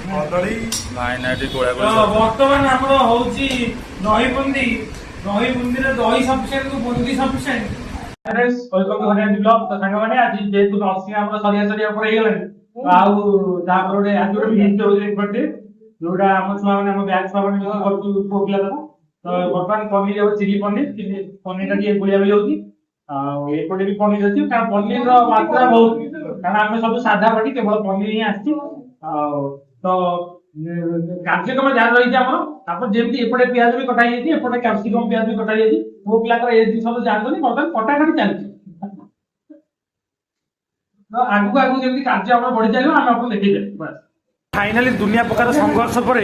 ନାଇଁ ନାଇଁ ଏଠି ଗୋଳା ଗୋଳି ବର୍ତ୍ତମାନ ଆମର ହଉଛି ଦହି ବୁନ୍ଦି ବୁନ୍ଦିରେ ଦହି ସଫିସିଏଣ୍ଟ କୁ ବୁନ୍ଦି ସଫିସିଏଣ୍ଟ। ସାଙ୍ଗମାନେ ଆଜି ଯେହେତୁ ନର୍ସିଂ ଆମର ସରିଆ ଉପରେ ହେଇଗଲାଣି ଆଉ ତାପରେ ଗୋଟେ ଆଜି ଗୋଟେ ଭିଜିଟ୍ ହଉଛି ଯୋଉଟା ଆମ ଛୁଆ ମାନେ ଆମ ବ୍ୟାଚ୍ ଛୁଆ ମାନେ କରୁଛୁ ପୁଅ ପିଲା ତ ବର୍ତ୍ତମାନ ପନିର ଆଉ ଚିଲି ପନିରଟା ଟିକେ ଗୁଳିଆ ବି ହଉଛି ଆଉ ଏପଟେ ବି ପନିର ଅଛି କାରଣ ପନିରର ମାତ୍ରା ବହୁତ କାରଣ ଆମେ ସବୁ ସାଧା ପାଟି କେବଳ ପନିର ହିଁ ଆସିଛି ଆଉ ତ କାର୍ଯ୍ୟକ୍ରମ ଯାହା ରହିଛି ଆମର ତାପରେ ଯେମିତି ଏପଟେ ପିଆଜ ବି କଟା ହେଇଯାଇଛି ଏପଟେ କ୍ୟାପ୍ସିକମ୍ ପିଆଜ ବି କଟା ହେଇଯାଇଛି ପୁଅ ପିଲାଙ୍କର ଏ ଜିନିଷ ତ ଜାଣିଛନ୍ତି ବର୍ତ୍ତମାନ କଟାକଟି ଚାଲିଛି ତ ଆଗକୁ ଯେମିତି କାର୍ଯ୍ୟ ଆମର ବଢି ଚାଲିବ ଆମେ ଆପଣଙ୍କୁ ଦେଖେଇଦେବୁ ବାସ୍। फाइनाली दुनिया प्रकार संघर्ष पर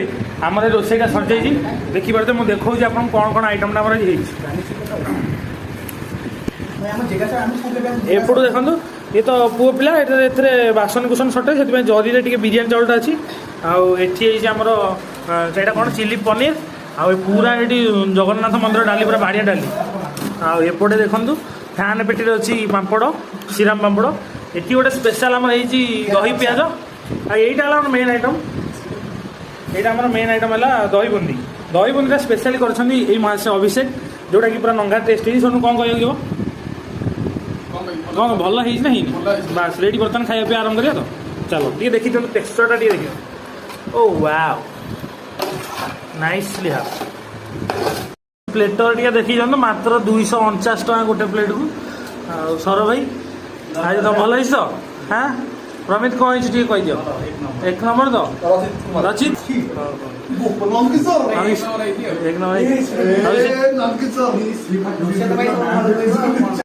आमर रोसईटा सर जाइए देखिए मुझे देखा आपको कौन कौन आइटम एपटू देखो ये तो पुओ पिला बासन कुसन सटे से जरी टे बिरियानी चाउलटा अच्छी आमर ସେଇଟା कौन चिली पनीर आ पूरा ये जगन्नाथ मंदिर डाली पूरा बाड़िया डाली आपोटे देखु फैन पेटी अच्छी पापड़ श्रीराम पापड़ ये गोटे स्पेशल आम दही पिज यहीटा मेन आइटम यहाँ मेन आइटम है दही बुंदी स्पेशली कर अभिषेक जोटा कि पूरा नंगा टेस्ट है कौन कह कौन भल है बास रेडी बर्तमान खाया पे आरंभ करिया तो चलो ये देखी टेक्सचरटा देखिए oh wow nicely half platter टे देखी जाओ मात्र 249 टका गोटे प्लेट को सर भाई आज तो भल है तो हाँ प्रमित कौन है कह दियो एक नंबर तो रचित एक नंबर